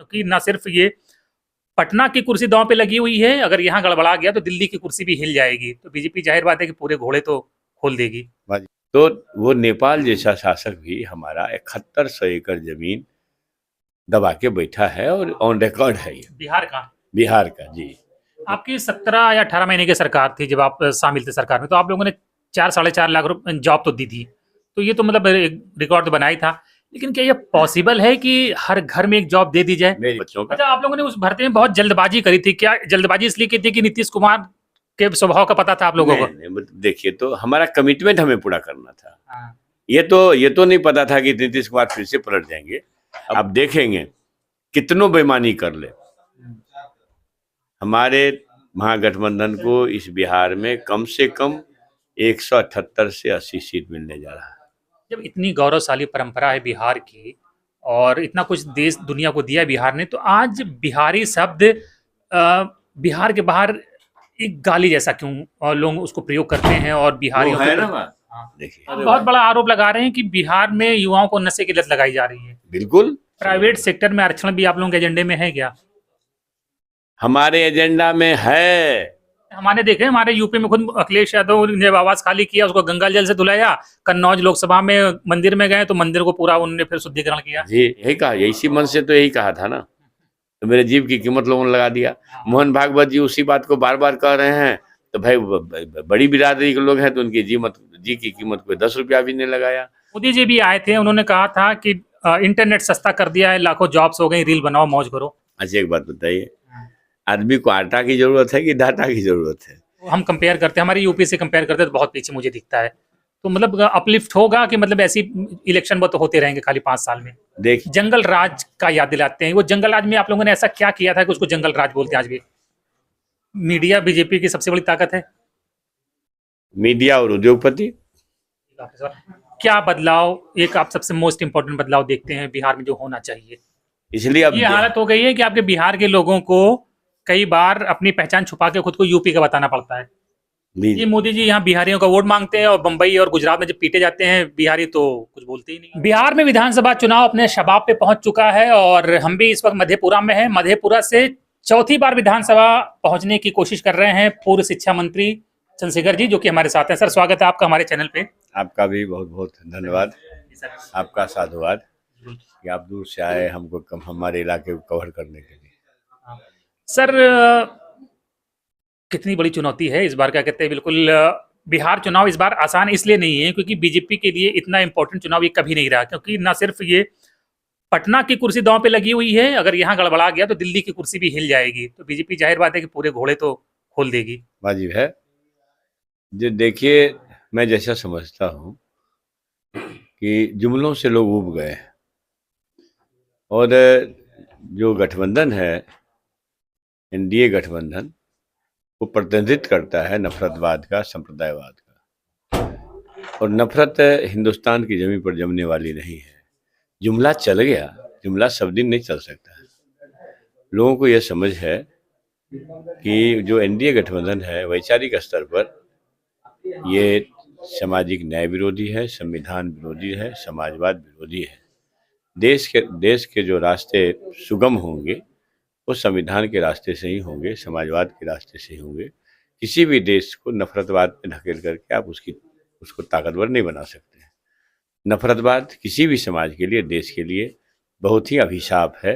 क्योंकि न सिर्फ ये पटना की कुर्सी दांव पे लगी हुई है, अगर यहाँ गड़बड़ा गया तो दिल्ली की कुर्सी भी हिल जाएगी। तो बीजेपी जाहिर बात है कि पूरे घोड़े तो खोल देगी। तो वो नेपाल जैसा शासक भी हमारा 7100 एकड़ जमीन दबा के बैठा है और ऑन रिकॉर्ड है। ये बिहार का जी। आपकी 17 या 18 महीने की सरकार थी जब आप शामिल थे सरकार में, तो आप लोगों ने 4-4.5 लाख रुपए जॉब तो दी थी, तो ये तो मतलब रिकॉर्ड तो बना ही था। लेकिन क्या ये पॉसिबल है कि हर घर में एक जॉब दे दी जाए मेरे बच्चों का? अच्छा, आप लोगों ने उस भर्ती में बहुत जल्दबाजी करी थी, क्या जल्दबाजी इसलिए की थी कि नीतीश कुमार के स्वभाव का पता था आप लोगों को? देखिए, तो हमारा कमिटमेंट हमें पूरा करना था। ये तो नहीं पता था कि नीतीश कुमार फिर से पलट जाएंगे। अब देखेंगे कितनों बेईमानी कर ले, हमारे महागठबंधन को इस बिहार में कम से कम 178 से 80 सीट मिलने जा रहा है। जब इतनी गौरवशाली परंपरा है बिहार की और इतना कुछ देश दुनिया को दिया बिहार ने, तो आज बिहारी शब्द बिहार के बाहर एक गाली जैसा क्यों और लोग उसको प्रयोग करते हैं? और बिहारियों है ना बात। देखिए, बहुत बड़ा आरोप लगा रहे हैं कि बिहार में युवाओं को नशे की लत लगाई जा रही है। बिल्कुल। प्राइवेट सेक्टर में आरक्षण भी आप लोगों के एजेंडे में है क्या? हमारे एजेंडा में है। हमारे देखे, हमारे यूपी में खुद अखिलेश यादव ने आवास खाली किया, उसको गंगा जल से धुलाया। कन्नौज लोकसभा में मंदिर में गए तो मंदिर को पूरा उन्होंने फिर शुद्धिकरण किया। जी, यही कहा, इसी मन से तो यही कहा था ना। तो मेरे जीव की कीमत लोगों ने लगा दिया। मोहन भागवत जी उसी बात को बार बार कह रहे हैं, तो भाई बड़ी बिरादरी के लोग हैं तो उनकी जी की कीमत को 10 रुपया भी नहीं लगाया। मोदी जी भी आए थे, उन्होंने कहा था कि इंटरनेट सस्ता कर दिया है, लाखों जॉब्स हो गई, रील बनाओ मौज करो। अच्छा, एक बात बताइए, आदमी को आटा की जरूरत है कि डाटा की जरूरत है? हम कंपेयर करते हैं, हमारे यूपी से कंपेयर करते हैं तो बहुत पीछे मुझे दिखता है। तो मतलब अपलिफ्ट होगा कि मतलब ऐसी इलेक्शन वो तो होते रहेंगे खाली 5 साल में? देख, जंगल राज का याद दिलाते हैं। वो जंगल राज में आप लोगों ने ऐसा क्या किया था कि उसको जंगल राज बोलते हैं आज भी? मीडिया बीजेपी की सबसे बड़ी ताकत है। मीडिया और उद्योगपति। क्या बदलाव, एक आप सबसे मोस्ट इंपोर्टेंट बदलाव देखते हैं बिहार में जो होना चाहिए? इसलिए अब ये हालत हो गई है कि आपके बिहार के लोगों को कई बार अपनी पहचान छुपा के खुद को यूपी का बताना पड़ता है। ये मोदी जी यहाँ बिहारियों का वोट मांगते हैं और बंबई और गुजरात में जब पीटे जाते हैं बिहारी तो कुछ बोलते ही नहीं। बिहार में विधानसभा चुनाव अपने शबाब पे पहुंच चुका है और हम भी इस वक्त मधेपुरा में हैं। मधेपुरा से चौथी बार विधानसभा पहुंचने की कोशिश कर रहे हैं पूर्व शिक्षा मंत्री चंद्रशेखर जी, जो कि हमारे साथ हैं। सर, स्वागत है आपका हमारे चैनल पे। आपका भी बहुत बहुत धन्यवाद, आपका साधुवाद कि आप दूर से आए हमको हमारे इलाके को कवर करने के लिए। सर, कितनी बड़ी चुनौती है इस बार, क्या कहते हैं, बिल्कुल बिहार चुनाव इस बार आसान इसलिए नहीं है क्योंकि बीजेपी के लिए इतना इंपॉर्टेंट चुनाव ये कभी नहीं रहा, क्योंकि ना सिर्फ ये पटना की कुर्सी दांव पे लगी हुई है, अगर यहाँ गड़बड़ा गया तो दिल्ली की कुर्सी भी हिल जाएगी। तो बीजेपी जाहिर बात है कि पूरे घोड़े तो खोल देगी। वाजिब है। जो देखिए, मैं जैसा समझता हूँ कि जुमलों से लोग ऊब गए और जो गठबंधन है, एनडीए गठबंधन, वो प्रतिनिधित्व करता है नफरतवाद का, संप्रदायवाद का। और नफरत हिंदुस्तान की जमीन पर जमने वाली नहीं है। जुमला चल गया, जुमला सब दिन नहीं चल सकता है। लोगों को यह समझ है कि जो एनडीए गठबंधन है वैचारिक स्तर पर ये सामाजिक न्याय विरोधी है, संविधान विरोधी है, समाजवाद विरोधी है। देश के जो रास्ते सुगम होंगे वो संविधान के रास्ते से ही होंगे, समाजवाद के रास्ते से ही होंगे। किसी भी देश को नफरतवाद में धकेल करके आप उसको ताकतवर नहीं बना सकते हैं। नफरतवाद किसी भी समाज के लिए, देश के लिए बहुत ही अभिशाप है,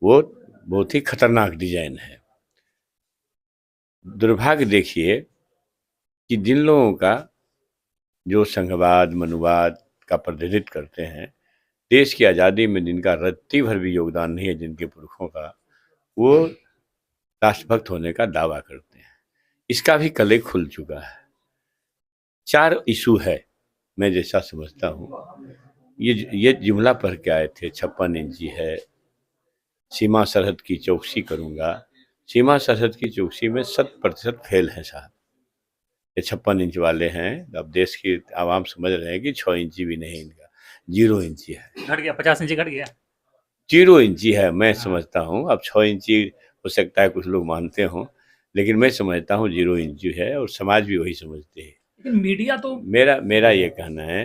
वो बहुत ही खतरनाक डिजाइन है। दुर्भाग्य देखिए कि जिन लोगों का जो संघवाद, मनुवाद का प्रतिनिधित्व करते हैं, देश की आज़ादी में जिनका रत्ती भर भी योगदान नहीं है, जिनके पुरखों का, वो राष्ट्रभक्त होने का दावा करते हैं। इसका भी कले खुल चुका है। 4 इशू है, मैं जैसा समझता हूँ। ये जुमला पढ़ के आए थे, 56 इंची है, सीमा सरहद की चौकसी करूँगा। सीमा सरहद की चौकसी में 100% फेल है साहब। ये 56 इंच वाले हैं। अब देश की आवाम समझ रहे हैं कि 6 इंची भी नहीं, इनका 0 इंची है। घट गया, 50 इंची घट गया, 0 इंची है। मैं समझता हूँ अब 6 इंची हो सकता है कुछ लोग मानते हों, लेकिन मैं समझता हूँ 0 इंची है और समाज भी वही समझते हैं। लेकिन मीडिया तो मेरा ये कहना है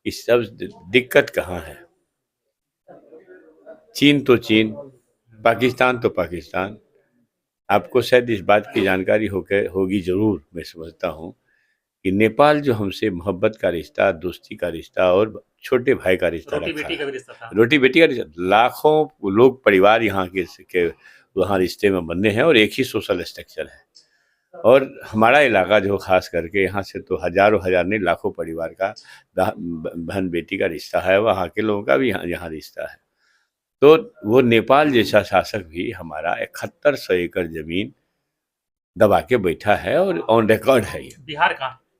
कि सब दिक्कत कहाँ है। चीन तो चीन, पाकिस्तान तो पाकिस्तान, आपको शायद इस बात की जानकारी होगी जरूर, मैं समझता हूँ कि नेपाल जो हमसे मोहब्बत का रिश्ता, दोस्ती का रिश्ता और छोटे भाई का रिश्ता रोटी रखा बेटी है, का भी रिश्ता था। रोटी बेटी का रिश्ता, लाखों लोग परिवार यहाँ के वहाँ रिश्ते में बंधे हैं और एक ही सोशल स्ट्रक्चर है। और हमारा इलाका जो खास करके यहाँ से तो हजारों हजार नहीं लाखों परिवार का बहन बेटी का रिश्ता है, वहाँ के लोगों का भी यहाँ रिश्ता है। तो वो नेपाल जैसा शासक भी हमारा 7100 एकड़ जमीन दबा के बैठा है और ऑन रिकॉर्ड है ये।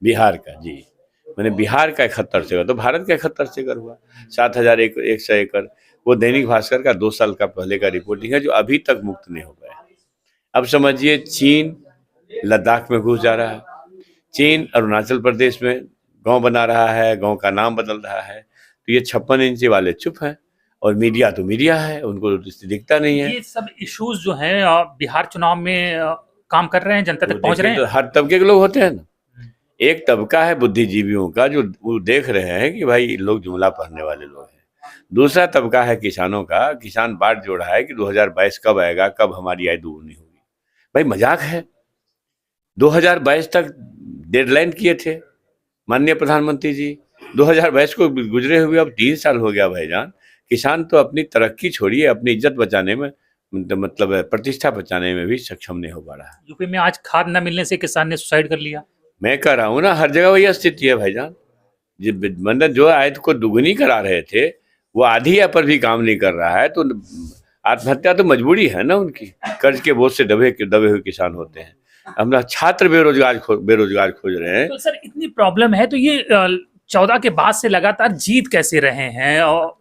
बिहार का जी, मैंने बिहार का 7100 एकड़, तो भारत का 7100 एकड़ हुआ, 7100 एकड़। वो दैनिक भास्कर का 2 साल का पहले का रिपोर्टिंग है, जो अभी तक मुक्त नहीं हो गया। अब समझिए चीन लद्दाख में घुस जा रहा है, चीन अरुणाचल प्रदेश में गांव बना रहा है, गांव का नाम बदल रहा है। तो ये 56 इंची वाले चुप हैं और मीडिया तो मीडिया है, उनको दिखता नहीं है। ये सब इश्यूज जो हैं बिहार चुनाव में काम कर रहे हैं, जनता तक पहुंच रहे हैं। तो हर तबके के लोग होते हैं ना, एक तबका है बुद्धिजीवियों का जो वो देख रहे हैं कि भाई लोग जुमला पढ़ने वाले लोग हैं। दूसरा तबका है किसानों का, किसान बाट जोड़ रहा है कि 2022 कब आएगा, कब हमारी आय दोगुनी होगी। भाई मजाक है, 2022 तक डेडलाइन किए थे माननीय प्रधानमंत्री जी, 2022 को गुजरे हुए अब 3 साल हो गया भाईजान। किसान तो अपनी तरक्की छोड़िए, अपनी इज्जत बचाने में, मतलब प्रतिष्ठा बचाने में भी सक्षम नहीं हो पा रहा है। यूपी में आज खाद न मिलने से किसान ने सुसाइड कर लिया। मैं कह रहा हूँ ना, हर जगह वही स्थिति है भाईजान। मतलब जो आयत को दुगुनी करा रहे थे वो आधी आय पर भी काम नहीं कर रहा है, तो आत्महत्या तो मजबूरी है ना उनकी, कर्ज के बोझ से दबे हुए किसान होते हैं। हम छात्र बेरोजगार खोज रहे हैं। तो सर इतनी प्रॉब्लम है तो ये 14 के बाद से लगातार जीत कैसे रहे हैं, और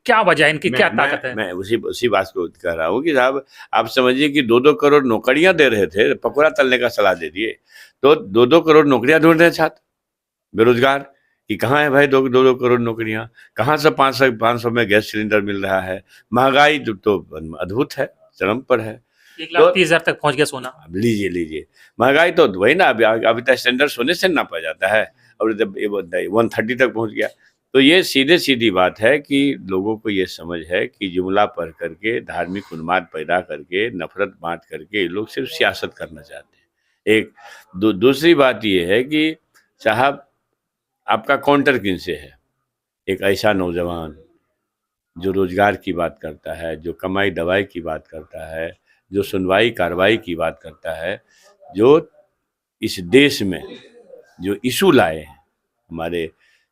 क्या वजह है इनकी, क्या ताकत है? मैं उसी बात को कह रहा हूँ कि साहब आप समझिए कि 2-2 करोड़ नौकरियां दे रहे थे, पकौड़ा तलने का सलाह दे दिए, तो 2-2 करोड़ नौकरियां ढूंढ रहे हैं छात्र बेरोजगार कि कहाँ है भाई 2-2 करोड़ नौकरियां, कहाँ से 500 में गैस सिलेंडर मिल रहा है। महंगाई तो अद्भुत है, चरम पर है। 1,30,000 तक पहुंच गया सोना। लीजिए महंगाई तो वही ना, अभी तक स्टैंडर्ड सोने से नापा जाता है, और 130 तक पहुंच गया। तो ये सीधी बात है कि लोगों को ये समझ है कि जुमला पढ़ करके, धार्मिक उन्माद पैदा करके, नफरत बांट करके ये लोग सिर्फ सियासत करना चाहते हैं। एक दूसरी बात ये है कि साहब आपका काउंटर किन से है? एक ऐसा नौजवान जो रोजगार की बात करता है, जो कमाई दवाई की बात करता है, जो सुनवाई कार्रवाई की बात करता है, जो इस देश में जो इशू लाए हैं, हमारे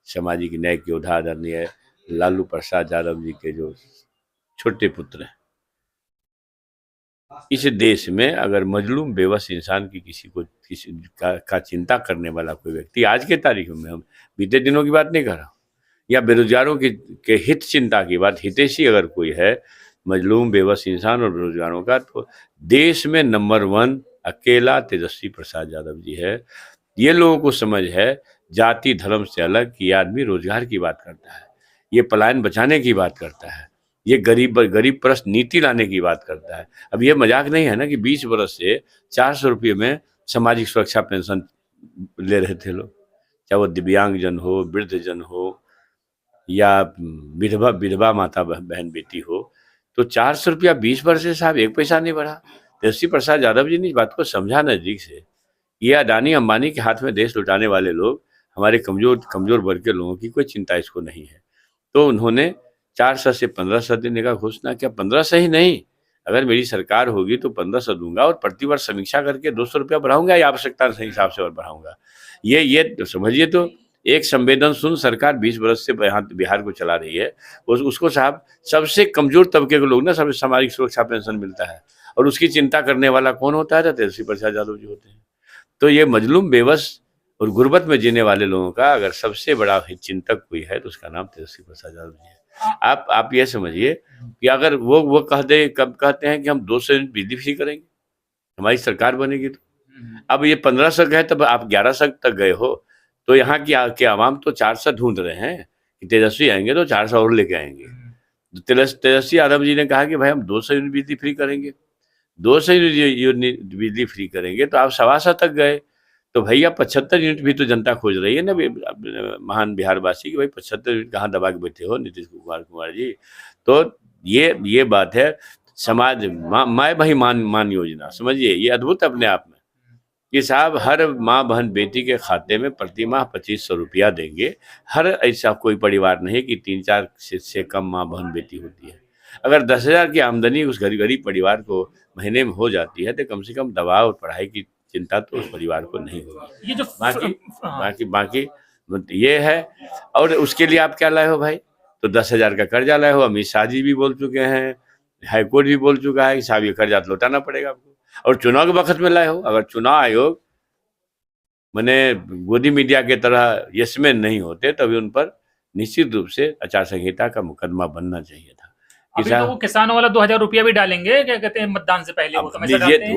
सामाजिक न्याय के योद्धा आदरणीय लालू प्रसाद यादव जी के जो छोटे पुत्र हैं, इस देश में अगर मजलूम बेबस इंसान की किसी का चिंता करने वाला कोई व्यक्ति, आज के तारीख में, हम बीते दिनों की बात नहीं कर रहा हूँ, या बेरोजगारों के हित चिंता की बात, हितैषी अगर कोई है मजलूम बेबस इंसान और बेरोजगारों का, तो देश में नंबर 1 अकेला तेजस्वी प्रसाद यादव जी है। ये लोगों को समझ है जाति धर्म से अलग कि आदमी रोजगार की बात करता है, ये पलायन बचाने की बात करता है, ये गरीब परस्त नीति लाने की बात करता है। अब ये मजाक नहीं है ना कि 20 वर्ष से 400 रुपये में सामाजिक सुरक्षा पेंशन ले रहे थे लोग, चाहे वो दिव्यांगजन हो, वृद्धजन हो, या विधवा माता बहन बेटी हो। तो 400 रुपया 20 वर्ष से साहब 1 पैसा नहीं बढ़ा। तेजस्वी प्रसाद यादव जी ने इस बात को समझा नजदीक से। ये अडानी अंबानी के हाथ में देश लुटाने वाले लोग, हमारे कमजोर वर्ग के लोगों की कोई चिंता इसको नहीं है। तो उन्होंने 400 से 1500 देने का घोषणा किया। 1500 ही नहीं, अगर मेरी सरकार होगी तो 1500 दूंगा और प्रतिवर्ष समीक्षा करके 200 रुपया बढ़ाऊंगा या आवश्यकता के हिसाब से और बढ़ाऊंगा। ये तो समझिए, तो एक संवेदनशील सरकार 20 वर्ष से बिहार को चला रही है, उसको साहब सबसे कमजोर तबके के लोग ना सब सामाजिक सुरक्षा पेंशन मिलता है, और उसकी चिंता करने वाला कौन होता है? तेजस्वी प्रसाद यादव जी होते हैं। तो ये मजलूम बेबस और गुर्बत में जीने वाले लोगों का अगर सबसे बड़ा चिंतक कोई है तो उसका नाम तेजस्वी प्रसाद यादव जी है। आप ये समझिए कि अगर वो कब कहते हैं कि हम 200 यूनिट बिजली फ्री करेंगे, हमारी सरकार बनेगी, तो अब ये 1500 गए तब आप 1100 तक गए हो, तो यहाँ की आवाम तो 400 ढूंढ रहे हैं कि तेजस्वी आएंगे तो 400 और लेके आएंगे। तो तेजस्वी यादव जी ने कहा कि भाई हम 200 यूनिट बिजली फ्री करेंगे, 200 यूनिट बिजली फ्री करेंगे, तो आप 125 तक गए। तो भैया 75 यूनिट भी तो जनता खोज रही है ना, महान बिहारवासी की भाई 75 यूनिट कहाँ दबा के बैठे हो नीतीश कुमार जी। तो ये बात है। समाज माँ भाई मान योजना, समझिए ये अद्भुत अपने आप में कि साहब हर माँ बहन बेटी के खाते में प्रति माह 2500 रुपया देंगे। हर ऐसा कोई परिवार नहीं कि 3-4 से कम माँ बहन बेटी होती है। अगर 10,000 की आमदनी उस गरीब परिवार को महीने में हो जाती है तो कम से कम दवा और पढ़ाई की चिंता तो उस परिवार को नहीं होगी। ये जो बाकी हाँ, बाकी ये है। और उसके लिए आप क्या लाए हो भाई? तो 10,000 का कर्जा लाए हो। अमित शाह जी भी बोल चुके हैं, हाईकोर्ट भी बोल चुका है कि साहब ये कर्जा लौटाना पड़ेगा आपको। और चुनाव के वक्त में लाए हो। अगर चुनाव आयोग माने गोदी मीडिया के तरह यस-मैन नहीं होते तभी उन पर निश्चित रूप से आचार संहिता का मुकदमा बनना चाहिए था। अभी तो वो किसानों वाला 2000 रुपया भी डालेंगे, क्या कहते हैं, मतदान से पहले, वो अब तो हमेशा डालते हैं।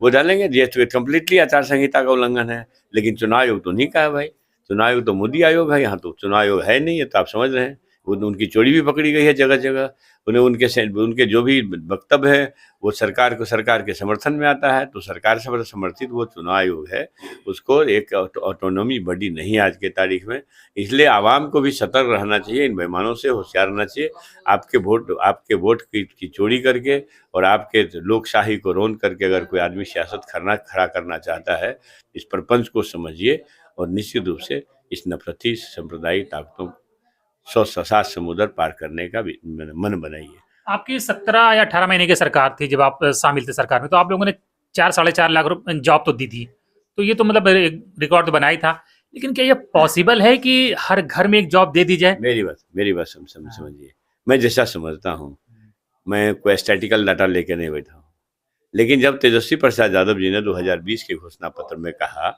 वो डालेंगे ये तो कंप्लीटली आचार संहिता का उल्लंघन है। लेकिन चुनाव आयोग तो नहीं कहा भाई। चुनाव आयोग तो मोदी आयोग है, यहाँ तो चुनाव आयोग है नहीं। है तो आप समझ रहे हैं उनकी चोरी भी पकड़ी गई है जगह जगह। उन्हें उनके जो भी वक्तव्य है वो सरकार के समर्थन में आता है। तो सरकार से समर्थित वो चुनाव आयोग है, उसको एक ऑटोनॉमी बॉडी नहीं आज के तारीख में। इसलिए आवाम को भी सतर्क रहना चाहिए, इन बेईमानों से होशियार रहना चाहिए। आपके वोट की चोरी करके और आपके लोकशाही को रोन करके अगर कोई आदमी सियासत खड़ा करना चाहता है, इस प्रपंच को समझिए और निश्चित रूप से इस नफरती सांप्रदायिक ताकतों 107 समुद्र पार करने का भी मन बनाइए। आपकी 17 या 18 महीने की सरकार थी जब आप शामिल थे सरकार में, तो आप लोगों ने 4-4.5 लाख रुपए जॉब तो दी थी। तो ये तो मतलब रिकॉर्ड तो बना ही था। लेकिन क्या ये पॉसिबल है कि हर घर में एक जॉब दे दी जाए? मेरी बात समझिए। मैं जैसा समझता हूँ, मैं कोई स्टैटिकल डाटा लेके नहीं बैठा हूँ। लेकिन जब तेजस्वी प्रसाद यादव जी ने 2020 के घोषणा पत्र में कहा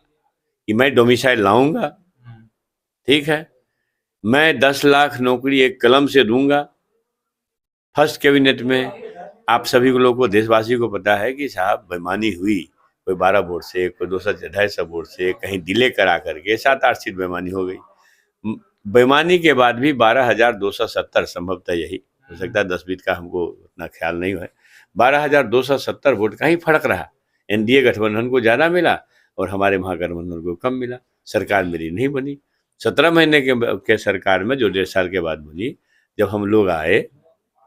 कि मैं डोमिसाइल लाऊंगा, ठीक है, मैं 10 लाख नौकरी एक कलम से दूंगा। फर्स्ट कैबिनेट में आप सभी लोगों को, देशवासी को पता है कि साहब बेईमानी हुई। कोई 12 वोट से, कोई 200-250 वोट से, कहीं डिले करा करके 7-8 सीट बेईमानी हो गई। बेईमानी के बाद भी 12,270, संभवतः यही हो सकता है, 10 बीत का हमको उतना ख्याल नहीं है, 12,270 वोट का ही फर्क रहा। एनडीए गठबंधन को ज़्यादा मिला और हमारे महागठबंधन को कम मिला। सरकार मेरी नहीं बनी। 17 महीने के सरकार में जो 1.5 साल के बाद बनी, जब हम लोग आए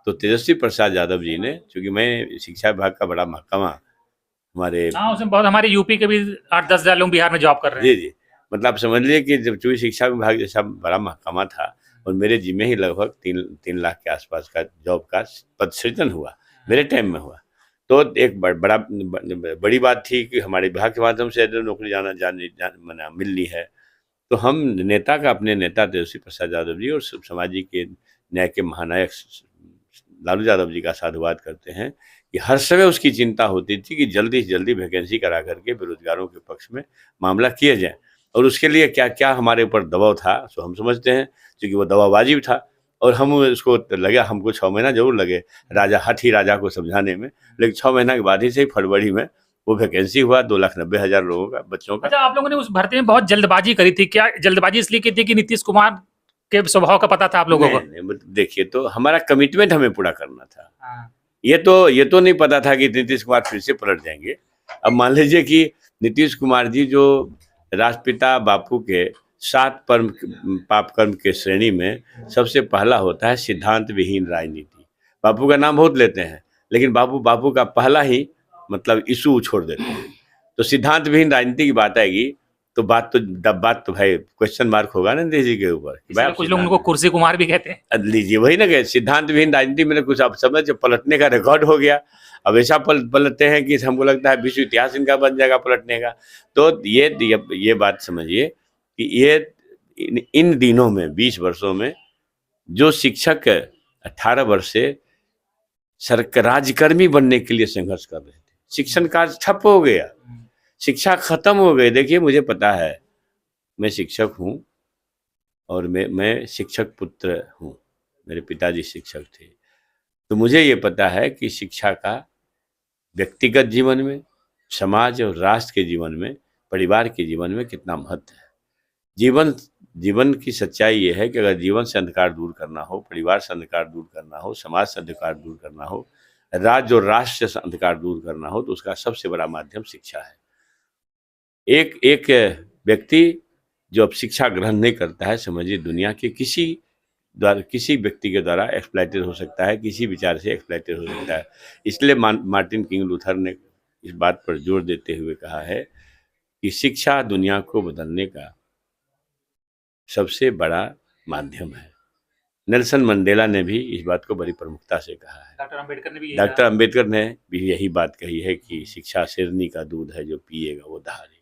तो तेजस्वी प्रसाद यादव जी ने, चूंकि मैं शिक्षा विभाग का बड़ा महकमा हमारे, हाँ, उसमें बहुत, हमारे यूपी के भी 8-10 हजार लोग बिहार में जॉब कर रहे हैं। जी, मतलब आप समझ लीजिए कि जब चूंकि शिक्षा विभाग जैसा बड़ा महकमा था और मेरे जिम्मे ही लगभग 3 लाख के आसपास का जॉब का पद सृजन हुआ, मेरे टाइम में हुआ। तो एक बड़ी बात थी कि हमारे विभाग के माध्यम से नौकरी मिलनी है। तो हम नेता का, अपने नेता तेजस्वी प्रसाद यादव जी और सामाजिक के न्याय के महानायक लालू यादव जी का साधुवाद करते हैं कि हर समय उसकी चिंता होती थी कि जल्दी से जल्दी वैकेंसी करा करके बेरोजगारों के पक्ष में मामला किया जाए। और उसके लिए क्या क्या हमारे ऊपर दबाव था सो हम समझते हैं, क्योंकि वो दबाव वाजिब था। और हम उसको लगे, हमको 6 महीना जरूर लगे राजा को समझाने में, लेकिन 6 महीना के बाद ही से फरवरी में वो वैकेंसी हुआ 2,90,000 लोगों का, बच्चों का। अच्छा, आप लोगों ने उस भर्ती में बहुत जल्दबाजी करी थी। क्या जल्दबाजी इसलिए की थी कि नीतीश कुमार के स्वभाव का पता था आप लोगों को? नहीं, देखिए, तो हमारा कमिटमेंट हमें पूरा करना था। हाँ। ये तो नहीं पता था कि नीतीश कुमार फिर से पलट जाएंगे। अब मान लीजिए कि नीतीश कुमार जी जो राष्ट्रपिता बापू के 7 पाप कर्म के श्रेणी में सबसे पहला होता है सिद्धांत विहीन राजनीति। बापू का नाम बहुत लेते हैं, लेकिन बापू का पहला ही मतलब इशू छोड़ देते हैं। तो सिद्धांत विहीन राजनीति की बात आएगी तो बात तो भाई क्वेश्चन मार्क होगा ना नीतीश जी के ऊपर। कुछ लोग उनको कुर्सी कुमार भी कहते हैं। लीजिए, वही ना, सिद्धांत विहीन राजनीति में कुछ आप समझ, पलटने का रिकॉर्ड हो गया। अब ऐसा पलटते हैं कि हमको लगता है विश्व इतिहास इनका बन जाएगा पलटने का। तो ये बात समझिए कि ये इन दिनों में 20 वर्षों में जो शिक्षक 18 वर्ष से राज्यकर्मी बनने के लिए संघर्ष कर रहे थे, शिक्षण कार्य ठप हो गया, शिक्षा खत्म हो गई। देखिए, मुझे पता है, मैं शिक्षक हूँ और मैं शिक्षक पुत्र हूँ। मेरे पिताजी शिक्षक थे, तो मुझे ये पता है कि शिक्षा का व्यक्तिगत जीवन में, समाज और राष्ट्र के जीवन में, परिवार के जीवन में कितना महत्व है। जीवन की सच्चाई ये है कि अगर जीवन से अंधकार दूर करना हो, परिवार से अंधकार दूर करना हो, समाज से अंधकार दूर करना हो, राज्य और राष्ट्र से अंधकार दूर करना हो, तो उसका सबसे बड़ा माध्यम शिक्षा है। एक व्यक्ति जो अब शिक्षा ग्रहण नहीं करता है, समझिए दुनिया के किसी द्वारा, किसी व्यक्ति के द्वारा एक्सप्लॉइटेड हो सकता है, किसी विचार से एक्सप्लॉइटेड हो सकता है। इसलिए मार्टिन किंग लूथर ने इस बात पर जोर देते हुए कहा है कि शिक्षा दुनिया को बदलने का सबसे बड़ा माध्यम है। नेल्सन मंडेला ने भी इस बात को बड़ी प्रमुखता से कहा है। डॉक्टर अम्बेडकर ने भी यही बात कही है कि शिक्षा शेरनी का दूध है, जो पिएगा वो दहाड़ेगा।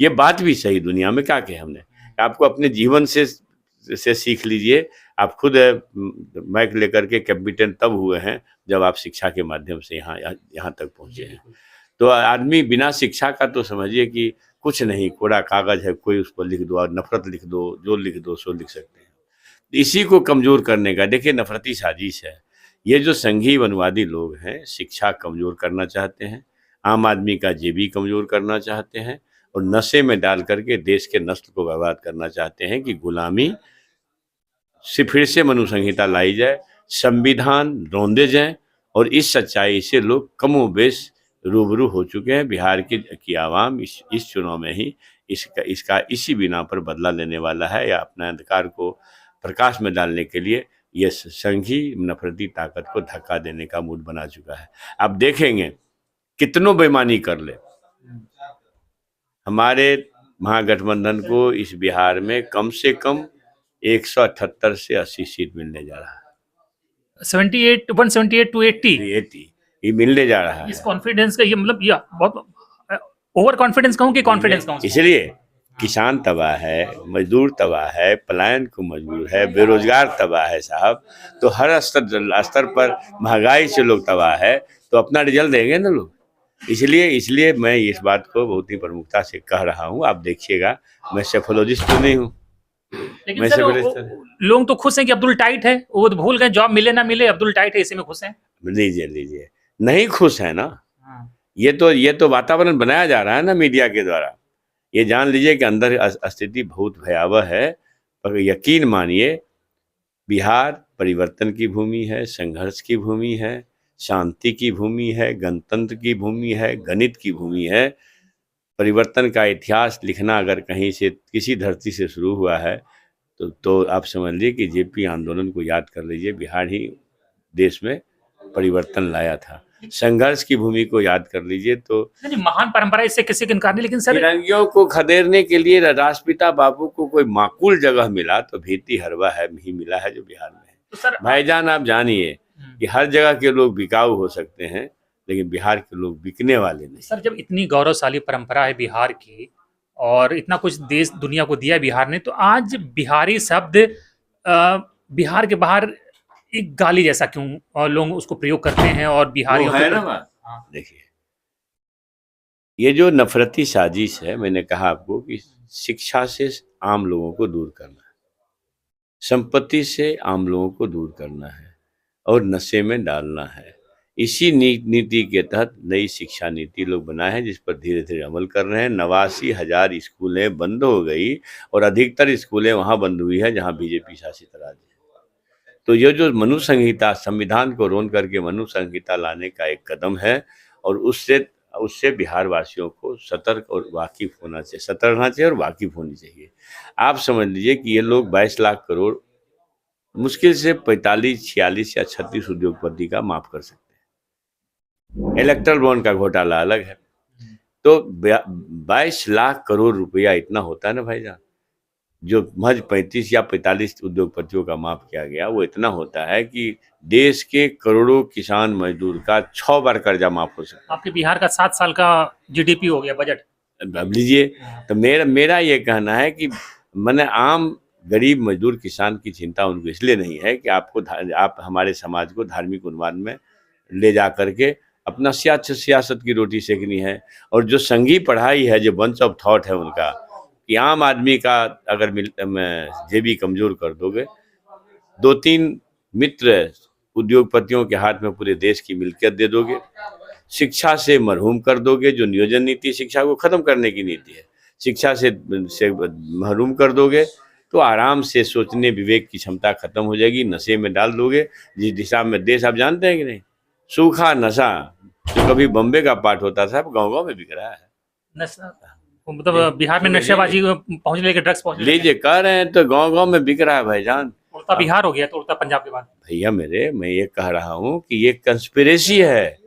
ये बात भी सही, दुनिया में क्या कहे हमने, आपको अपने जीवन से सीख लीजिए। आप खुद मैक लेकर के कैपिटेंट तब हुए हैं जब आप शिक्षा के माध्यम से यहाँ तक पहुँचे हैं। तो आदमी बिना शिक्षा का तो समझिए कि कुछ नहीं, कोरा कागज है, कोई उस पर लिख दो और नफरत लिख दो, जो लिख दो सो लिख सकते हैं। इसी को कमजोर करने का देखिए नफरती साजिश है। ये जो संघी वनवादी लोग हैं शिक्षा कमजोर करना चाहते हैं, आम आदमी का जेबी कमजोर करना चाहते हैं और नशे में डाल करके देश के नस्ल को बर्बाद करना चाहते हैं कि गुलामी से फिर से मनु संहिता लाई जाए, संविधान रौंदे जाएं। और इस सच्चाई से लोग कमोबेश रूबरू हो चुके हैं। बिहार की आवाम इस चुनाव में ही इसका इसी बिना पर बदला लेने वाला है, या अपने अधिकार को प्रकाश में डालने के लिए ये संघी नफरती ताकत को धक्का देने का मूड बना चुका है। आप देखेंगे कितनों बेईमानी कर ले, हमारे महागठबंधन को इस बिहार में कम से कम 178 से 80 सीट मिलने जा रहा है। 178 to 80 ये मिलने जा रहा है। इस कॉन्फिडेंस का ये मतलब ये बहुत ओवर कॉन्फिडेंस कहूँ कि कॉन्फिडेंस कहूँ? इसलिए किसान तबाह है, मजदूर तबाह है, पलायन को मजबूर है, बेरोजगार तबाह है साहब। तो हर स्तर पर महंगाई से लोग तबाह है, तो अपना रिजल्ट देंगे ना लोग। इसलिए मैं इस बात को बहुत ही प्रमुखता से कह रहा हूँ। आप देखिएगा, मैं सेफोलॉजिस्ट तो नहीं हूँ। लेकिन सर लोग तो खुश हैं कि अब्दुल टाइट है, वो तो भूल गए जॉब मिले ना मिले, अब्दुल टाइट है, इसी में खुश हैं। लीजिए नहीं खुश है ना। ये तो वातावरण बनाया जा रहा है ना मीडिया के द्वारा। ये जान लीजिए कि अंदर स्थिति बहुत भयावह है। पर यकीन मानिए, बिहार परिवर्तन की भूमि है, संघर्ष की भूमि है, शांति की भूमि है, गणतंत्र की भूमि है, गणित की भूमि है। परिवर्तन का इतिहास लिखना अगर कहीं से किसी धरती से शुरू हुआ है तो आप समझ लीजिए कि जेपी आंदोलन को याद कर लीजिए। बिहार ही देश में परिवर्तन लाया था। संघर्ष की भूमि को याद कर लीजिए। तो महान परंपरा, इससे किसी का इनकार नहीं। लेकिन सर फिरंगियों को खदेड़ने के लिए राष्ट्रपिता बापू को कोई माकूल जगह मिला तो भीती हरवा है ही मिला है, जो बिहार में है। तो सर भाईजान आप जानिए कि हर जगह के लोग बिकाऊ हो सकते हैं, लेकिन बिहार के लोग बिकने वाले नहीं। सर जब इतनी गौरवशाली परंपरा है बिहार की और इतना कुछ देश दुनिया को दिया बिहार ने, तो आज बिहारी शब्द बिहार के बाहर एक गाली जैसा क्यों और लोग उसको प्रयोग करते हैं? और बिहारियों है ना बात। देखिए, ये जो नफरती साजिश है, मैंने कहा आपको कि शिक्षा से आम लोगों को दूर करना है, संपत्ति से आम लोगों को दूर करना है और नशे में डालना है। इसी नीति के तहत नई शिक्षा नीति लोग बनाए हैं, जिस पर धीरे धीरे अमल कर रहे हैं। 89,000 स्कूलें बंद हो गई और अधिकतर स्कूलें वहां बंद हुई है जहां बीजेपी शासित राज्य है। तो ये जो मनु संहिता, संविधान को रोन करके मनु संहिता लाने का एक कदम है और उससे बिहार वासियों को सतर्क और वाकिफ होना चाहिए, सतर्क रहना चाहिए और वाकिफ होनी चाहिए। आप समझ लीजिए कि ये लोग 22 लाख करोड़ मुश्किल से 45, 46 या 36 उद्योगपति का माफ कर सकते हैं। इलेक्ट्रल बॉन्ड का घोटाला अलग है। तो 22 लाख करोड़ रुपया इतना होता है ना भाईजान, जो महज 35 या 45 उद्योगपतियों का माफ किया गया, वो इतना होता है कि देश के करोड़ों किसान मजदूर का 6 बार कर्जा माफ हो सकता है। आपके बिहार का 7 साल का जीडीपी हो गया बजट। अब लीजिए, तो मेरा ये कहना है कि मैंने आम गरीब मजदूर किसान की चिंता उनको इसलिए नहीं है कि आप हमारे समाज को धार्मिक उन्माद में ले जा करके अपना सियासत की रोटी सेकनी है। और जो संघी पढ़ाई है, जो बंच ऑफ थॉट है उनका, कि आम आदमी का अगर जेबी कमजोर कर दोगे, 2-3 मित्र उद्योगपतियों के हाथ में पूरे देश की मिल्कियत दे दोगे, शिक्षा से मरहूम कर दोगे, जो नियोजन नीति शिक्षा को खत्म करने की नीति है, शिक्षा से महरूम कर दोगे, तो आराम से सोचने विवेक की क्षमता खत्म हो जाएगी। नशे में डाल दोगे, जिस दिशा में देश आप जानते हैं कि नहीं, सूखा नशा जो कभी बॉम्बे का पार्ट होता था, गाँव में बिक रहा है नशा। मतलब बिहार में नशेबाजी पहुंचने के ड्रग्स पहुंचने लीजिए कह रहे हैं, तो गांव में बिक रहा है भाईजान। उड़ता बिहार हो गया तो उड़ता पंजाब के बाद। भैया मेरे, मैं ये कह रहा हूँ कि ये कंस्पिरेसी है,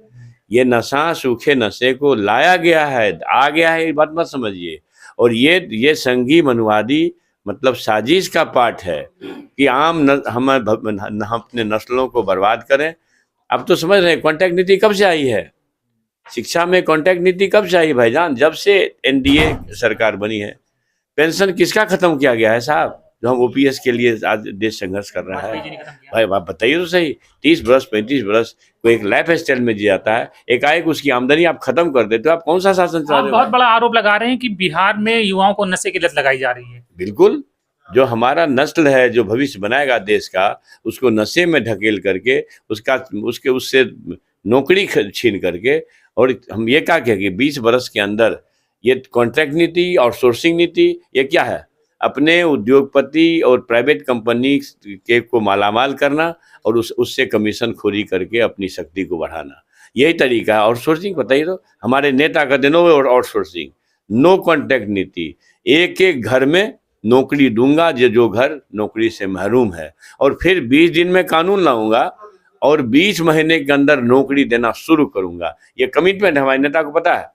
ये नशा सूखे नशे को लाया गया है, आ गया है, ये बात मत समझिए। और ये संघी मनुवादी मतलब साजिश का पार्ट है कि हम अपने नस्लों को बर्बाद करें। अब तो समझ रहे हैं कॉन्टैक्ट नीति कब से आई है, शिक्षा में कॉन्टैक्ट नीति कब से आई भाईजान, जब से एनडीए सरकार बनी है। पेंशन किसका खत्म किया गया है साहब, जो हम ओपीएस के लिए आज देश संघर्ष कर रहा है। भाई आप बताइए तो सही, 30 बरस 35 बरस कोई एक लाइफ स्टाइल में जी जाता है, एकाएक उसकी आमदनी आप खत्म कर देते हो, आप कौन सा शासन चला रहे हो? बहुत बड़ा आरोप लगा रहे हैं कि बिहार में युवाओं को नशे की लत लगाई जा रही है। बिल्कुल, जो हमारा नस्ल है, जो भविष्य बनाएगा देश का, उसको नशे में ढकेल करके उससे नौकरी छीन करके, और हम ये क्या कहें कि 20 बरस के अंदर ये कॉन्ट्रैक्ट नीति और सोर्सिंग नीति, ये क्या है? अपने उद्योगपति और प्राइवेट कंपनी के को मालामाल करना और उससे कमीशन खोरी करके अपनी शक्ति को बढ़ाना, यही तरीका है। आउटसोर्सिंग बताइए तो, हमारे नेता का दिनों में आउटसोर्सिंग, नो कॉन्ट्रैक्ट नीति, एक एक घर में नौकरी दूंगा जो घर नौकरी से महरूम है, और फिर 20 दिन में कानून लाऊंगा और 20 महीने के अंदर नौकरी देना शुरू करूंगा। ये कमिटमेंट हमारे नेता को पता है।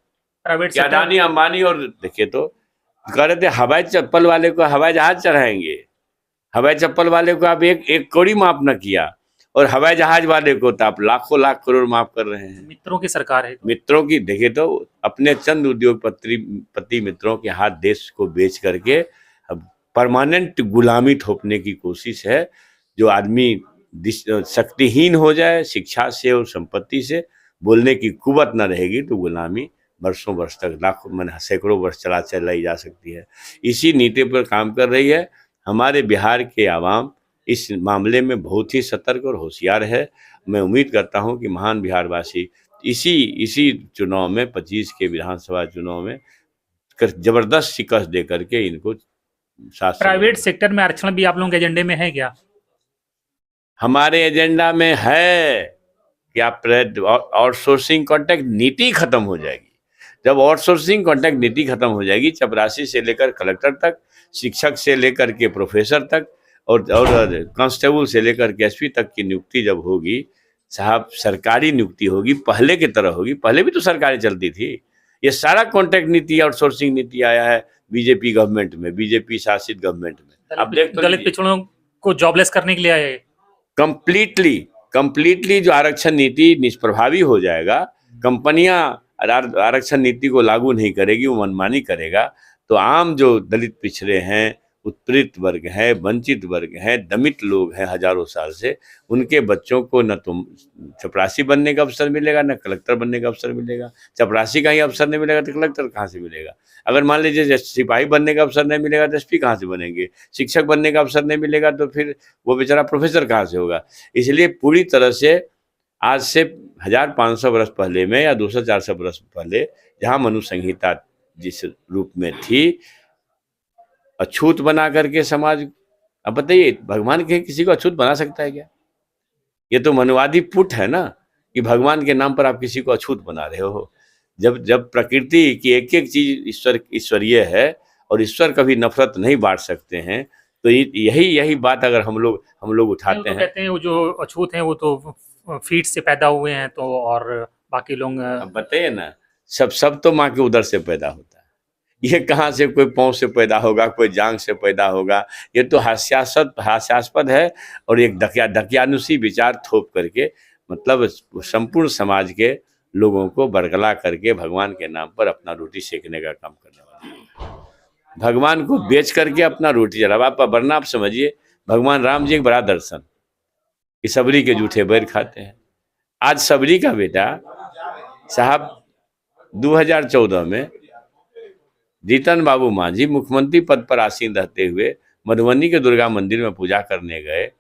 प्राइवेट अडानी अंबानी और देखिए तो कह रहे थे हवाई चप्पल वाले को हवाई जहाज चढ़ाएंगे, हवाई चप्पल वाले को आप एक कौड़ी माफ न किया, और हवाई जहाज वाले को तो आप लाखों लाख करोड़ माफ कर रहे हैं। मित्रों की सरकार है। मित्रों की देखिए तो अपने चंद उद्योगपति मित्रों के हाथ देश को बेच करके अब परमानेंट गुलामी थोपने की कोशिश है। जो आदमी शक्तिहीन हो जाए शिक्षा से और संपत्ति से, बोलने की कुवत न रहेगी, तो गुलामी वर्षों वर्ष तक, लाखों सैकड़ों वर्ष चलाई जा सकती है। इसी नीति पर काम कर रही है। हमारे बिहार के आवाम इस मामले में बहुत ही सतर्क और होशियार है। मैं उम्मीद करता हूं कि महान बिहारवासी इसी चुनाव में, 25 के विधानसभा चुनाव में जबरदस्त शिकस्त दे करके इनको प्राइवेट सेक्टर में आरक्षण भी आप लोगों के एजेंडे में है क्या? हमारे एजेंडा में है कि आप आउटसोर्सिंग कॉन्ट्रैक्ट नीति खत्म हो जाएगी। जब आउटसोर्सिंग कॉन्ट्रैक्ट नीति खत्म हो जाएगी, चपरासी से लेकर कलेक्टर तक, शिक्षक से लेकर के प्रोफेसर तक, और कांस्टेबल से लेकर के एसपी तक की नियुक्ति जब होगी साहब, सरकारी नियुक्ति होगी, पहले की तरह होगी। पहले भी तो सरकारें चलती थी। ये सारा कॉन्ट्रैक्ट नीति, आउटसोर्सिंग नीति आया है बीजेपी गवर्नमेंट में, बीजेपी शासित गवर्नमेंट में। अब देख, दलित पिछड़ों को जॉबलेस करने के लिए आए। कंप्लीटली जो आरक्षण नीति निष्प्रभावी हो जाएगा, कंपनियां आरक्षण नीति को लागू नहीं करेगी, वो मनमानी करेगा, तो आम जो दलित पिछड़े हैं, उत्पीड़ित वर्ग है, वंचित वर्ग है, दमित लोग हैं हजारों साल से, उनके बच्चों को न तो चपरासी बनने का अवसर मिलेगा, न कलेक्टर बनने का अवसर मिलेगा। चपरासी का ही अवसर नहीं मिलेगा तो कलेक्टर कहाँ से मिलेगा? अगर मान लीजिए सिपाही बनने का अवसर नहीं मिलेगा तो एसपी कहाँ से बनेंगे? शिक्षक बनने का अवसर नहीं मिलेगा तो फिर वो बेचारा प्रोफेसर कहाँ से होगा? इसलिए पूरी तरह से आज से 1500 वर्ष पहले में या 200-400 वर्ष पहले जहाँ मनु संहिता जिस रूप में थी, अछूत बना करके समाज, अब बताइए भगवान के किसी को अछूत बना सकता है क्या? ये तो मनुवादी पुट है ना, कि भगवान के नाम पर आप किसी को अछूत बना रहे हो। जब प्रकृति की एक एक चीज ईश्वरीय है और ईश्वर कभी नफरत नहीं बांट सकते हैं, तो यही बात अगर हम लोग उठाते हैं। कहते हैं वो जो अछूत हैं वो तो फीट से पैदा हुए हैं, तो और बाकी लोग बताइए ना, सब तो माँ के उदर से पैदा होता है। ये कहाँ से कोई पाँव से पैदा होगा, कोई जांग से पैदा होगा? ये तो हास्यास्पद है, और एक दकियानुसी विचार थोप करके मतलब संपूर्ण समाज के लोगों को बरगला करके भगवान के नाम पर अपना रोटी सेकने का काम करने वाला, भगवान को बेच करके अपना रोटी जला। वरना आप समझिए, भगवान राम जी एक बड़ा दर्शन कि सबरी के जूठे बैर खाते हैं। आज सबरी का बेटा साहब 2014 में जीतन बाबू मांझी मुख्यमंत्री पद पर आसीन रहते हुए मधुबनी के दुर्गा मंदिर में पूजा करने गए।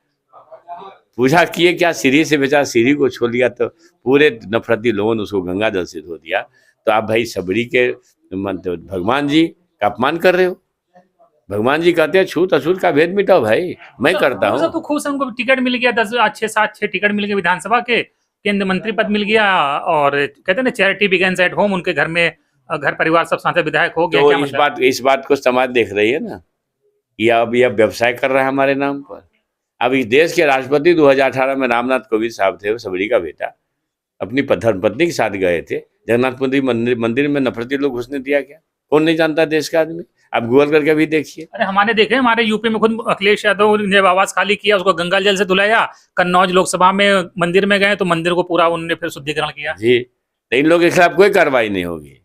पूजा किए क्या, सीढ़ी से बेचारा सीढ़ी को छोड़ दिया, तो पूरे नफरती लोगों ने उसको गंगा जल से धो दिया। तो आप भाई सबरी के भगवान जी का अपमान कर रहे हो। भगवान जी कहते हैं छूत अछूत का भेद मिटाओ भाई, मैं करता हूँ। तो खुश उनको टिकट मिल गया, 6 टिकट मिल गए विधानसभा के, केंद्रीय मंत्री पद मिल गया, और कहते हैं ना चैरिटी बिगिंस एट होम, उनके घर में घर परिवार सब सांसद विधायक हो गया। तो इस बात को समाज देख रही है ना, या अब यह व्यवसाय कर रहा है हमारे नाम पर। अब इस देश के राष्ट्रपति 2018 में रामनाथ कोविंद साहब थे, वो सबरी का बेटा, अपनी धर्मपत्नी के साथ गए थे जगन्नाथ मंदिर में नफरती लोग घुसने दिया क्या? कौन नहीं जानता देश का आदमी? आप गूगल करके भी देखिए। अरे हमारे देखे, हमारे यूपी में खुद अखिलेश यादव ने जब आवाज खाली किया, उसको गंगा जल से धुलाया। कन्नौज लोकसभा में मंदिर में गए तो मंदिर को पूरा उन्होंने फिर शुद्धिकरण किया जी। तो इन लोगों के खिलाफ कोई कार्रवाई नहीं होगी।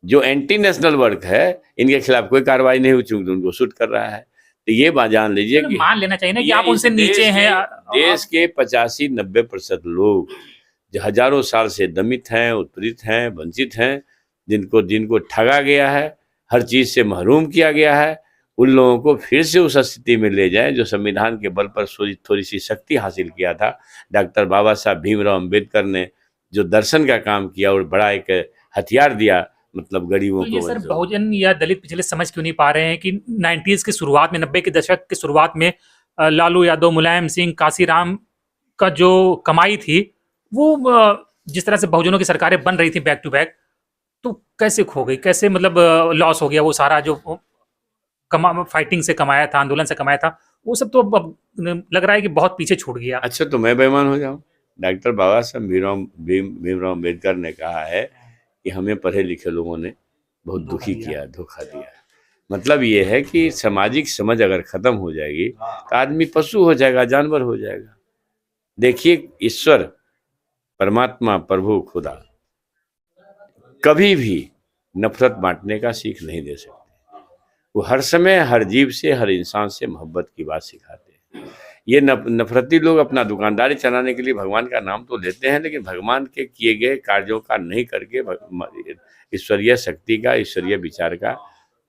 जो एंटी नेशनल वर्क है इनके खिलाफ कोई कार्रवाई नहीं हुई, चूंकि उनको शूट कर रहा है। तो ये बात जान लीजिए कि मान लेना चाहिए ना कि आप उनसे नीचे हैं। देश के 85-90% लोग जो हजारों साल से दमित हैं, उत्पीड़ित हैं, वंचित हैं, जिनको ठगा गया है, हर चीज से महरूम किया गया है, उन लोगों को फिर से उस स्थिति में ले जाएं जो संविधान के बल पर थोड़ी सी शक्ति हासिल किया था। डॉक्टर बाबा साहब भीमराव अम्बेडकर ने जो दर्शन का काम किया और बड़ा एक हथियार दिया, मतलब गरीबों तो को। ये सर बहुजन या दलित पिछले समझ क्यों नहीं पा रहे हैं कि 90s की शुरुआत में, 90 के दशक की शुरुआत में लालू यादव, मुलायम सिंह, काशीराम का जो कमाई थी वो जिस तरह से बहुजनों की सरकारें बन रही थी बैक टू बैक, तो कैसे खो गई, कैसे मतलब लॉस हो गया वो सारा जो फाइटिंग से कमाया था, आंदोलन से कमाया था, वो सब तो अब लग रहा है कि बहुत पीछे छूट गया। अच्छा, तो मैं बेईमान हो जाऊं? डॉक्टर बाबा साहब भीमराव अम्बेडकर ने कहा है कि हमें पढ़े लिखे लोगों ने बहुत दुखी किया, धोखा दिया। मतलब ये है कि सामाजिक समझ अगर खत्म हो जाएगी तो आदमी पशु हो जाएगा, जानवर हो जाएगा। देखिए, ईश्वर, परमात्मा, प्रभु, खुदा कभी भी नफरत बांटने का सीख नहीं दे सकते। वो हर समय हर जीव से, हर इंसान से मोहब्बत की बात सिखाते हैं। ये नफरती लोग अपना दुकानदारी चलाने के लिए भगवान का नाम तो लेते हैं, लेकिन भगवान के किए गए कार्यों का नहीं करके ईश्वरीय शक्ति का, ईश्वरीय विचार का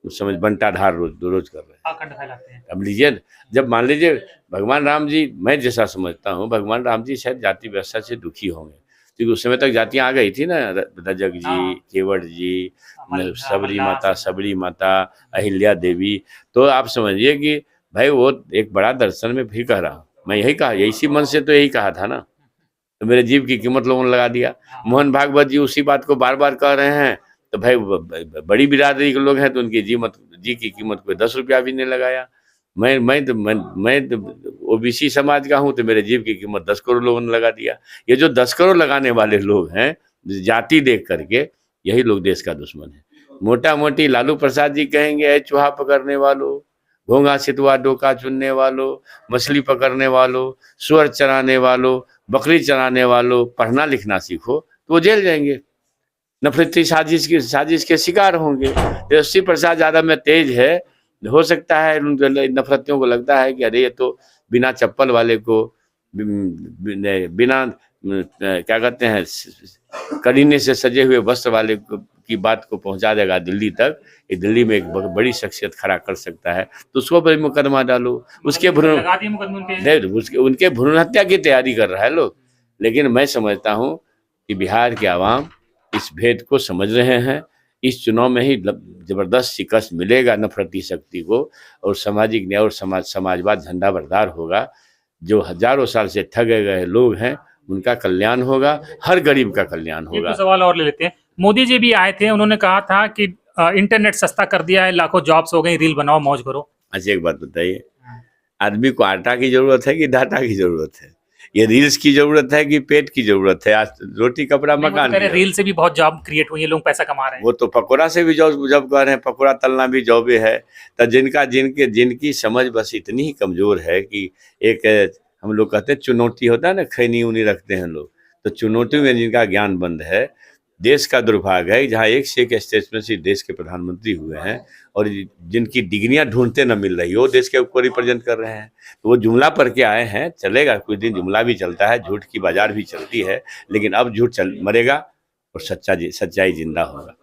समझ बंटाधार रोज कर रहे हैं। अब लीजिए, जब मान लीजिए भगवान राम जी, मैं जैसा समझता हूँ भगवान राम जी शायद जाति व्यवस्था से दुखी होंगे, क्योंकि उस समय तक जातियां आ गई थी ना, रजक जी, केवट जी, सबरी माता, अहिल्या देवी। तो आप समझिए कि भाई वो एक बड़ा दर्शन में फिर कह रहा हूँ, मैं यही कहा, इसी मन से तो यही कहा था ना। तो मेरे जीव की कीमत लोगों ने लगा दिया। मोहन भागवत जी उसी बात को बार बार कह रहे हैं। तो भाई बड़ी बिरादरी के लोग हैं तो उनकी जी की कीमत को 10 रुपया भी नहीं लगाया। मैं ओबीसी समाज का हूँ तो मेरे जीव की कीमत 10 करोड़ लोगों ने लगा दिया। ये जो 10 करोड़ लगाने वाले लोग हैं जाति देख करके, यही लोग देश का दुश्मन है। मोटा मोटी लालू प्रसाद जी कहेंगे, चूहा पकड़ने वालों, घोंगा सितवा डोका चुनने वालों, मछली पकड़ने वालों, सुअर चराने वालों, बकरी चराने वालों, पढ़ना लिखना सीखो, तो वो जेल जाएंगे, नफरती साजिश के शिकार होंगे। तेजस्वी प्रसाद यादव में तेज है, हो सकता है नफरतियों को लगता है कि अरे ये तो बिना चप्पल वाले को, बिना क्या कहते हैं, करीने से सजे हुए वस्त्र वाले की बात को पहुंचा देगा दिल्ली तक। ये दिल्ली में एक बड़ी शख्सियत खड़ा कर सकता है, तो उसको पर मुकदमा डालो। उसके उनके भ्रूण हत्या की तैयारी कर रहा है लोग। लेकिन मैं समझता हूँ कि बिहार के आवाम इस भेद को समझ रहे हैं। इस चुनाव में ही जबरदस्त शिकस्त मिलेगा नफरती शक्ति को, और सामाजिक न्याय और समाजवाद झंडा बरदार होगा। जो हजारों साल से ठगे गए लोग हैं उनका कल्याण होगा, हर गरीब का कल्याण होगा। एक सवाल और ले लेते हैं। मोदी जी भी आए थे, उन्होंने कहा था कि इंटरनेट सस्ता कर दिया है, लाखों जॉब्स हो गई, रील बनाओ मौज करो। अच्छा, एक बात बताइए, आदमी को आटा की जरूरत है कि डाटा की जरूरत है? ये रील्स की जरूरत है कि पेट की जरूरत है? आज रोटी कपड़ा मकान, रील से भी बहुत जॉब क्रिएट हुई है, लोग पैसा कमा रहे हैं। वो तो पकौड़ा से भी जॉब कर रहे हैं, पकौड़ा तलना भी जॉबे है। तो जिनकी समझ बस इतनी ही कमजोर है कि एक हम लोग कहते हैं चुनौती होता है ना, खैनी उनी रखते हैं लोग, तो चुनौती में जिनका ज्ञान बंद है। देश का दुर्भाग्य है जहाँ एक से एक स्टेट में से देश के प्रधानमंत्री हुए हैं और जिनकी डिग्रियां ढूंढते न मिल रही, वो देश के ऊपर रिप्रेजेंट कर रहे हैं। तो वो जुमला पर के आए हैं, चलेगा, कुछ दिन जुमला भी चलता है, झूठ की बाजार भी चलती है, लेकिन अब झूठ मरेगा और सच्चाई जिंदा होगा।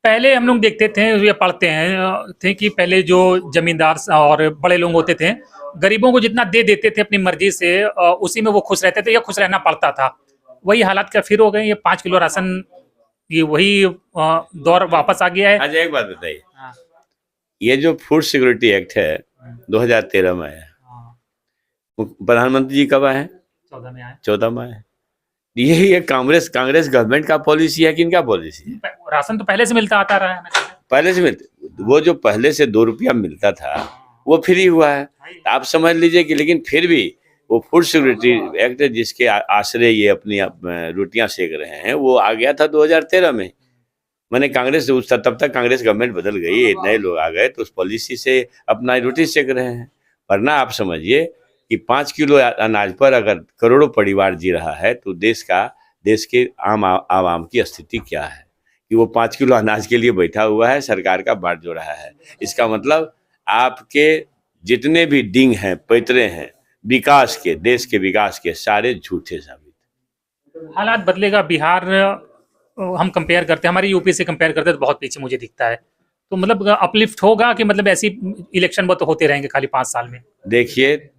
पहले हम लोग देखते थे या पढ़ते हैं थे कि पहले जो जमींदार और बड़े लोग होते थे, गरीबों को जितना दे देते थे अपनी मर्जी से, उसी में वो खुश रहते थे या खुश रहना पड़ता था। वही हालात क्या फिर हो गए? ये 5 किलो राशन, ये वही दौर वापस आ गया है। अच्छा, एक बात बताइए, ये जो फूड सिक्योरिटी एक्ट है 2013 में आया, प्रधानमंत्री जी कब आए हैं? 14 में आए। ये कांग्रेस गवर्नमेंट का पॉलिसी है कि इनका पॉलिसी है? राशन तो पहले से मिलता आता रहा है, पहले से वो जो पहले से 2 रुपया मिलता था, वो फ्री हुआ है। तो आप समझ लीजिए कि लेकिन फिर भी वो फूड सिक्योरिटी एक्ट जिसके आश्रय ये अपनी रोटियां सेक रहे हैं, वो आ गया था 2013 में। मैंने कांग्रेस तब तक कांग्रेस गवर्नमेंट बदल गई, नए लोग आ गए तो उस पॉलिसी से अपना रोटी सेक रहे हैं। वरना आप समझिए कि 5 किलो अनाज पर अगर करोड़ों परिवार जी रहा है तो देश के आम आवाम की स्थिति क्या है कि वो 5 किलो अनाज के लिए बैठा हुआ है, सरकार का बाट जो रहा है। इसका मतलब आपके जितने भी डिंग हैं, पैतरे हैं विकास के, देश के विकास के, सारे झूठे साबित। हालात बदलेगा। बिहार हम कंपेयर करते हैं, हमारी यूपी से कंपेयर करते हैं तो बहुत पीछे मुझे दिखता है। तो मतलब अपलिफ्ट होगा कि मतलब ऐसी इलेक्शन बहुत होते रहेंगे खाली 5 साल में? देखिए,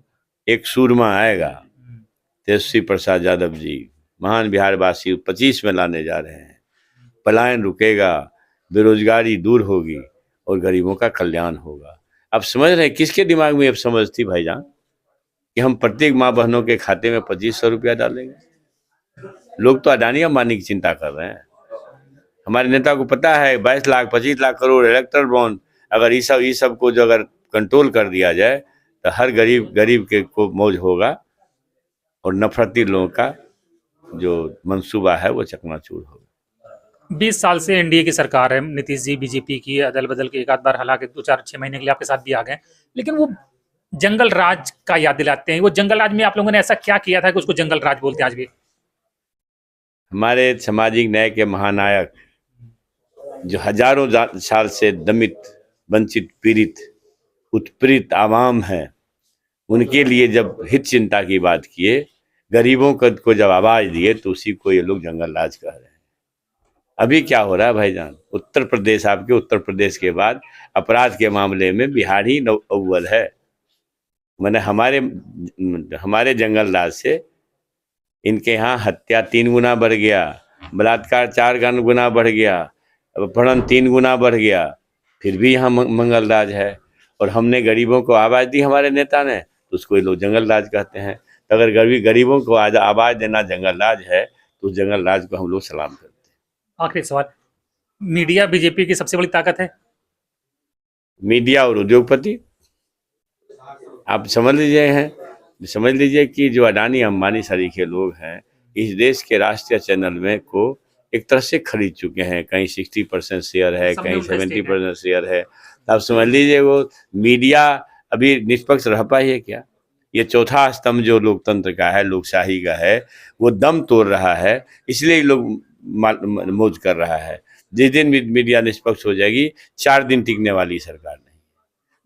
एक सूरमा आएगा, तेजस्वी प्रसाद यादव जी, महान बिहारवासी 25 में लाने जा रहे हैं। पलायन रुकेगा, बेरोजगारी दूर होगी और गरीबों का कल्याण होगा। अब समझ रहे हैं किसके दिमाग में अब समझ थी भाईजान कि हम प्रत्येक माँ बहनों के खाते में 2500 रुपया डालेंगे? लोग तो अडानी अंबानी की चिंता कर रहे हैं। हमारे नेता को पता है 22 लाख 25 लाख करोड़ इलेक्ट्रल बॉन्ड, अगर ये सब को जो अगर कंट्रोल कर दिया जाए तो हर गरीब के को मौज होगा और नफरती लोगों का जो मंसूबा है वो चकनाचूर होगा। 20 साल से एनडीए की सरकार है, नीतीश जी बीजेपी की अदल बदल के एक आध बार, हालांकि 2-4-6 महीने के लिए आपके साथ भी आ गए, लेकिन वो जंगल राज का याद दिलाते हैं। वो जंगल राज में आप लोगों ने ऐसा क्या किया था कि उसको जंगल राज बोलते हैं आज भी? हमारे सामाजिक न्याय के महानायक जो हजारों साल से दमित, वंचित, पीड़ित, उत्पीड़ित आवाम है, उनके लिए जब हित चिंता की बात किए, गरीबों को जब आवाज दिए तो उसी को ये लोग जंगल राज कह रहे हैं। अभी क्या हो रहा है भाईजान, उत्तर प्रदेश, आपके उत्तर प्रदेश के बाद अपराध के मामले में बिहार ही अव्वल है। मैंने हमारे जंगल राज से इनके यहाँ हत्या 3 गुना बढ़ गया, बलात्कार 4 गुना बढ़ गया, अपहरण 3 गुना बढ़ गया, फिर भी यहाँ मंगल राज है। और हमने गरीबों को आवाज दी हमारे नेता ने, तो उसको ये लोग जंगल राज कहते हैं। तो अगर गरीबों को आज आवाज देना जंगल राज है तो उस जंगल राज को हम लोग सलाम करते हैं। आखिरी सवाल, मीडिया बीजेपी की सबसे बड़ी ताकत है? मीडिया और उद्योगपति, आप समझ लीजिए कि जो अडानी अंबानी सरीखे लोग हैं इस देश के राष्ट्रीय चैनल में को एक तरह से खरीद चुके हैं। कहीं 60% शेयर है, कहीं 70% शेयर है। तो आप समझ लीजिए वो मीडिया अभी निष्पक्ष रह पाई है क्या? ये चौथा स्तंभ जो लोकतंत्र का है, लोकशाही का है, वो दम तोड़ रहा है। इसलिए लोग मौज कर रहा है। जिस दिन मीडिया निष्पक्ष हो जाएगी, 4 दिन टिकने वाली सरकार नहीं।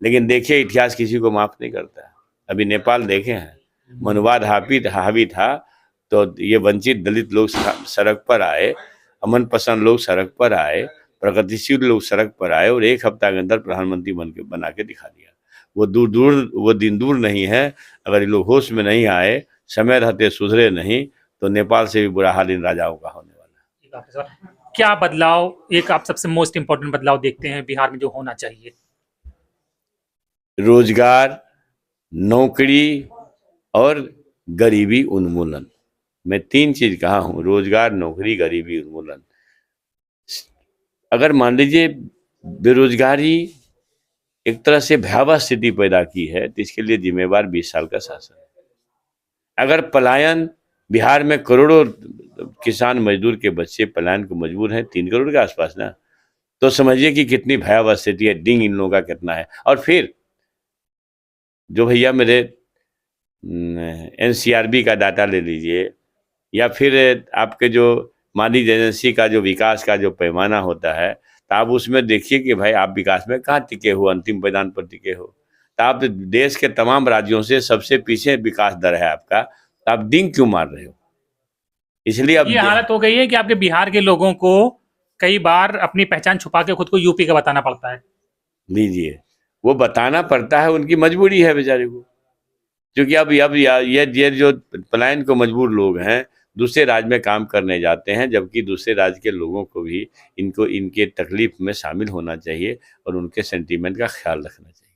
लेकिन देखिए, इतिहास किसी को माफ नहीं करता। अभी नेपाल देखे हैं, मनुवाद हावी था तो ये वंचित दलित लोग सड़क पर आए, अमन पसंद लोग सड़क पर आए, प्रगतिशील लोग सड़क पर आए और 1 हफ्ता के अंदर प्रधानमंत्री बना के दिखा दिया। वो दिन दूर नहीं है। अगर ये लोग होश में नहीं आए, समय रहते सुधरे नहीं, तो नेपाल से भी बुरा हाल इन राजाओं का होने वाला है। क्या बदलाव, एक आप सबसे मोस्ट इंपॉर्टेंट बदलाव देखते हैं बिहार में जो होना चाहिए? रोजगार, नौकरी और गरीबी उन्मूलन। मैं 3 चीज कहा हूं, रोजगार, नौकरी, गरीबी उन्मूलन। अगर मान लीजिए बेरोजगारी एक तरह से भयावह स्थिति पैदा की है तो इसके लिए जिम्मेवार 20 साल का शासन है। अगर पलायन, बिहार में करोड़ों किसान मजदूर के बच्चे पलायन को मजबूर हैं, 3 करोड़ के आसपास ना, तो समझिए कि कितनी भयावह स्थिति है, डिंग इन लोगों का कितना है। और फिर जो भैया मेरे एनसीआरबी का डाटा ले लीजिए, या फिर आपके जो माली एजेंसी का जो विकास का जो पैमाना होता है, तो आप उसमें देखिए कि भाई आप विकास में कहाँ टिके हो, अंतिम पैदान पर टिके हो। तो आप देश के तमाम राज्यों से सबसे पीछे विकास दर है आपका, तो आप डिंग क्यों मार रहे हो? इसलिए अब ये हालत हो गई है कि आपके बिहार के लोगों को कई बार अपनी पहचान छुपा के खुद को यूपी का बताना पड़ता है। लीजिए, वो बताना पड़ता है, उनकी मजबूरी है बेचारे को। क्योंकि अब ये जो पलायन को मजबूर लोग हैं, दूसरे राज्य में काम करने जाते हैं, जबकि दूसरे राज्य के लोगों को भी इनके तकलीफ में शामिल होना चाहिए और उनके सेंटीमेंट का ख्याल रखना चाहिए।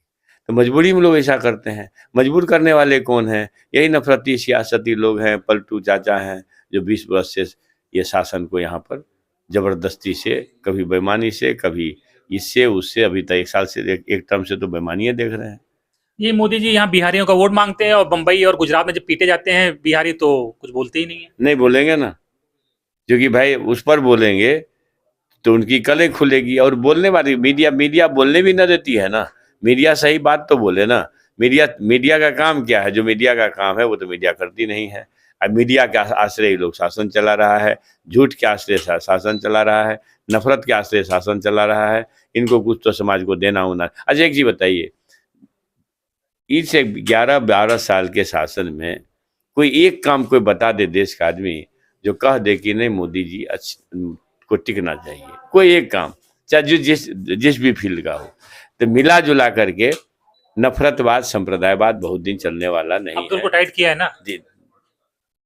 तो मजबूरी में लोग ऐसा करते हैं। मजबूर करने वाले कौन हैं? यही नफरती सियासती लोग हैं, पलटू चाचा हैं, जो 20 वर्ष से ये शासन को यहाँ पर जबरदस्ती से, कभी बेईमानी से, कभी इससे उससे, अभी तक 1 साल से, एक टर्म से तो बेईमानियाँ देख रहे हैं। ये मोदी जी यहाँ बिहारियों का वोट मांगते हैं और बम्बई और गुजरात में जब पीटे जाते हैं बिहारी तो कुछ बोलते ही नहीं है। नहीं बोलेंगे ना, क्योंकि भाई उस पर बोलेंगे तो उनकी कलें खुलेगी। और बोलने वाली मीडिया बोलने भी न देती है ना। मीडिया सही बात तो बोले ना। मीडिया का काम क्या है? जो मीडिया का काम है वो तो मीडिया करती नहीं है। अब मीडिया के आश्रय लोग शासन चला रहा है, झूठ के आश्रय शासन चला रहा है, नफरत के आश्रय शासन चला रहा है। इनको कुछ तो समाज को देना होना। अच्छा एक चीज बताइए, इस 11-12 साल के शासन में कोई एक काम कोई बता दे देश का आदमी जो कह दे कि नहीं मोदी जी को टिकना चाहिए, कोई एक काम, चाहे जो जिस भी फील्ड का हो। तो मिला जुला करके नफरतवाद संप्रदायवाद बहुत दिन चलने वाला नहीं अब्दुल है। को टाइट किया है ना जी,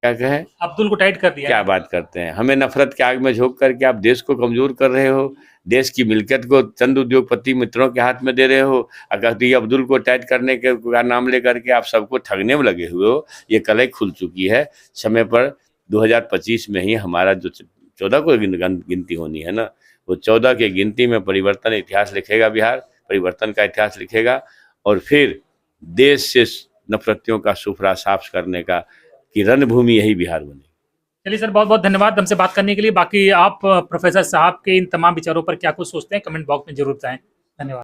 क्या कहे? अब्दुल को टाइट कर दिया क्या है। बात करते हैं? हमें नफरत के आग में झोंक करके आप देश को कमजोर कर रहे हो, देश की मिल्कियत को चंद उद्योगपति मित्रों के हाथ में दे रहे हो। अगर ये अब्दुल को टाइट करने के का नाम लेकर के आप सबको ठगने में लगे हुए हो। ये कलई खुल चुकी है। समय पर 2025 में ही हमारा जो 14 को गिनती होनी है ना, वो 14 के गिनती में परिवर्तन इतिहास लिखेगा बिहार, परिवर्तन का इतिहास लिखेगा। और फिर देश से नफरतियों का सुफरा साफ करने का की रणभूमि यही बिहार बनेगी। चलिए सर, बहुत बहुत धन्यवाद हमसे बात करने के लिए। बाकी आप प्रोफेसर साहब के इन तमाम विचारों पर क्या कुछ सोचते हैं कमेंट बॉक्स में जरूर बताएं।